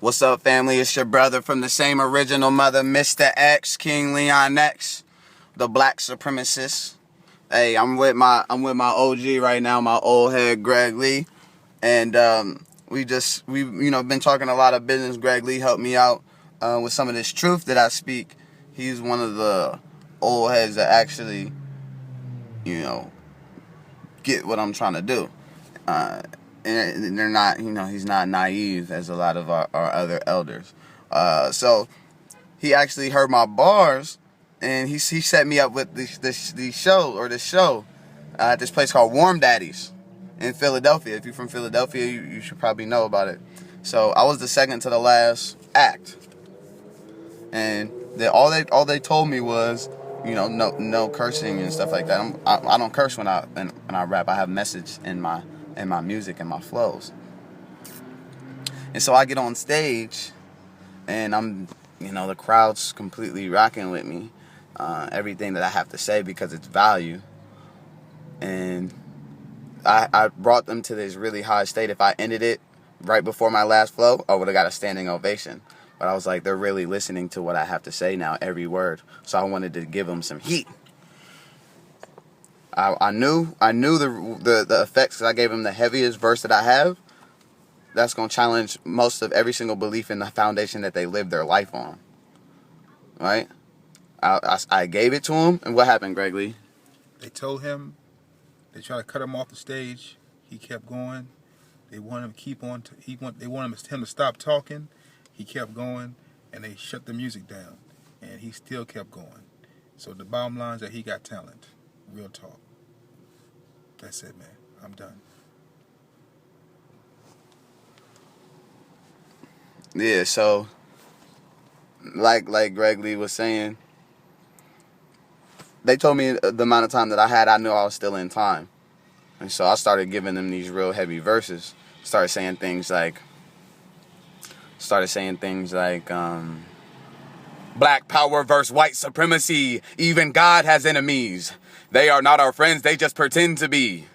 What's up, family? It's your brother from the same original mother, Mr. X, King Leon X, the black supremacist. Hey, I'm with my OG right now, my old head Greg Lee, and we've been talking a lot of business. Greg Lee helped me out with some of this truth that I speak. He's one of the old heads that actually, get what I'm trying to do. And they're not, he's not naive as a lot of our other elders. So he actually heard my bars, and he set me up with this show at this place called Warmdaddy's in Philadelphia. If you're from Philadelphia, you should probably know about it. So I was the second to the last act, and all they told me was, no cursing and stuff like that. I don't curse when I rap. I have message in my music and my flows. And so I get on stage, and I'm, the crowd's completely rocking with me, everything that I have to say, because it's value. And I brought them to this really high state. If I ended it right before my last flow, I would have got a standing ovation. But I was like, they're really listening to what I have to say now, every word. So I wanted to give them some heat. I knew the effects, because I gave him the heaviest verse that I have. That's going to challenge most of every single belief in the foundation that they live their life on. Right? I gave it to him, and what happened, Greg Lee? They told him, they tried to cut him off the stage. He kept going. They wanted him to keep on. They wanted him to stop talking. He kept going, and they shut the music down, and he still kept going. So the bottom line is that he got talent. Real talk. That's it, man. I'm done. Yeah, so like Greg Lee was saying, they told me the amount of time that I had, I knew I was still in time. And so I started giving them these real heavy verses. Started saying things like black power versus white supremacy. Even God has enemies. They are not our friends, they just pretend to be.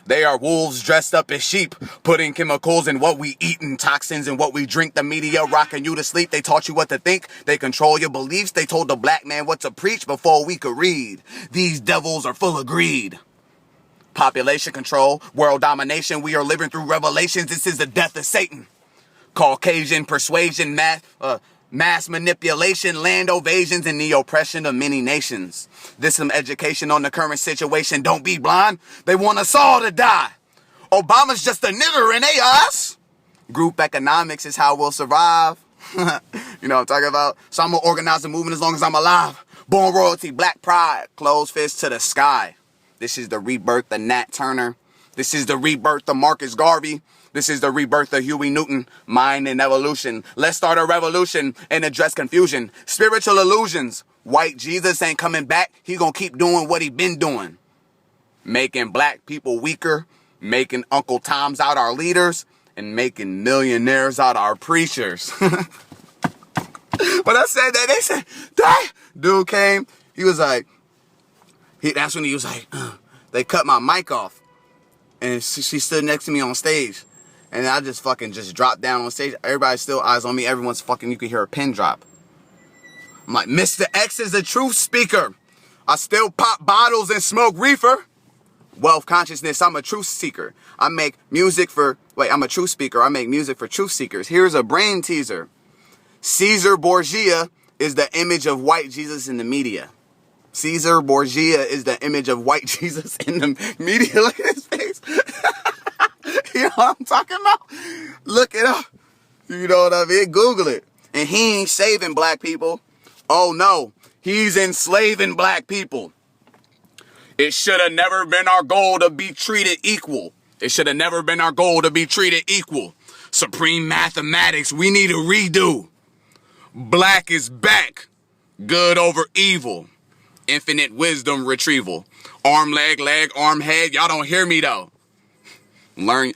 They are wolves dressed up as sheep, putting chemicals in what we eat and toxins in what we drink. The media rocking you to sleep. They taught you what to think. They control your beliefs. They told the black man what to preach before we could read. These devils are full of greed. Population control, world domination. We are living through revelations. This is the death of Satan. Caucasian persuasion, mass manipulation, land evasions, and the oppression of many nations. This some education on the current situation. Don't be blind. They want us all to die. Obama's just a nigger in they us. Group economics is how we'll survive. You know what I'm talking about? So I'm going to organize the movement as long as I'm alive. Born royalty, black pride, closed fist to the sky. This is the rebirth of Nat Turner. This is the rebirth of Marcus Garvey. This is the rebirth of Huey Newton, mind and evolution. Let's start a revolution and address confusion. Spiritual illusions. White Jesus ain't coming back. He gonna keep doing what he been doing. Making black people weaker, making Uncle Toms out our leaders, and making millionaires out our preachers. But I said that, they said, that dude came, he was like, that's when he was like, they cut my mic off. And she stood next to me on stage. And I just dropped down on stage. Everybody's still eyes on me. Everyone's you can hear a pin drop. I'm like, Mr. X is a truth speaker. I still pop bottles and smoke reefer. Wealth consciousness, I'm a truth seeker. I'm a truth speaker. I make music for truth seekers. Here's a brain teaser. Caesar Borgia is the image of white Jesus in the media. Caesar Borgia is the image of white Jesus in the media. Look at his face. You know what I'm talking about? Look it up. You know what I mean? Google it. And he ain't saving black people. Oh no, he's enslaving black people. It should have never been our goal to be treated equal. It should have never been our goal to be treated equal. Supreme mathematics, we need a redo. Black is back. Good over evil. Infinite wisdom retrieval. Arm, leg, arm, head. Y'all don't hear me though. Arm,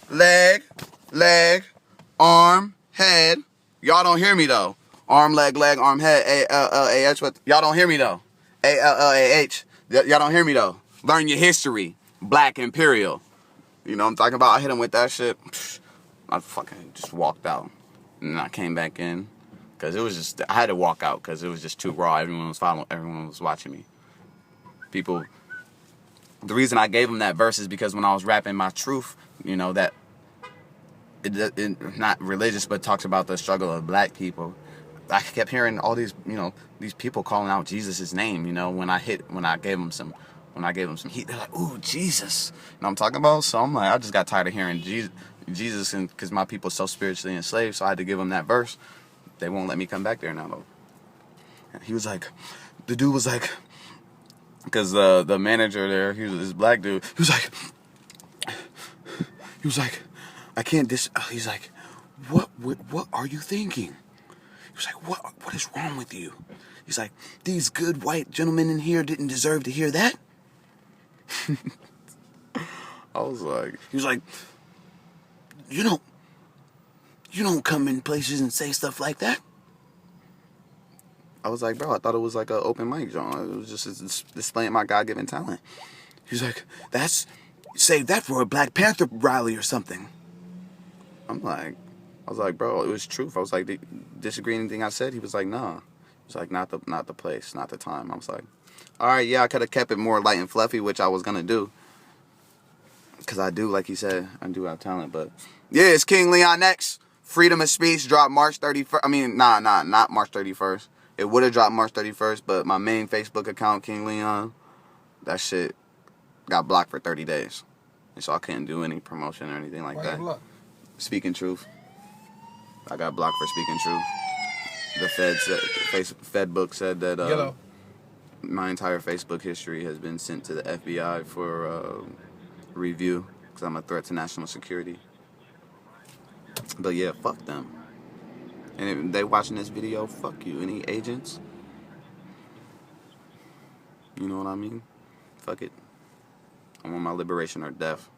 leg, arm, head. Y'all don't hear me though. Arm, leg, arm, head. A-L-L-A-H. Y'all don't hear me though. A-L-L-A-H. Y'all don't hear me though. Learn your history. Black Imperial. You know what I'm talking about? I hit him with that shit. I fucking just walked out. And I came back in. Because it was just, I had to walk out because it was just too raw. Everyone was watching me. People, the reason I gave them that verse is because when I was rapping my truth, you know, that, it not religious, but talks about the struggle of black people. I kept hearing all these, you know, these people calling out Jesus' name, you know, when I gave them some heat. They're like, ooh, Jesus. You know what I'm talking about? So I'm like, I just got tired of hearing Jesus, and because my people are so spiritually enslaved, so I had to give them that verse. They won't let me come back there now, though. And he was like, the dude was like, because the manager there, he was this black dude. He was like, I can't he's like, what are you thinking? He was like, what is wrong with you? He's like, these good white gentlemen in here didn't deserve to hear that. I was like, he was like, you don't come in places and say stuff like that. I was like, bro, I thought it was like an open mic, John. It was just displaying my God-given talent. He was like, save that for a Black Panther rally or something. I was like, bro, it was truth. I was like, disagree anything I said? He was like, nah. He was like, not the place, not the time. I was like, all right, yeah, I could have kept it more light and fluffy, which I was gonna do. Because I do, like he said, I do have talent, but yeah, it's King Leon X. Freedom of Speech dropped March 31st. I mean, not March 31st. It would have dropped March 31st, but my main Facebook account, King Leon, that shit got blocked for 30 days. And so I couldn't do any promotion or anything like that. Speaking truth. I got blocked for speaking truth. The Fed book said that my entire Facebook history has been sent to the FBI for review because I'm a threat to national security. But yeah, fuck them. And if they watching this video, fuck you. Any agents? You know what I mean? Fuck it. I want my liberation or death.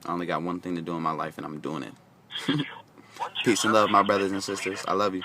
I only got one thing to do in my life, and I'm doing it. Peace and love, my brothers and sisters. I love you.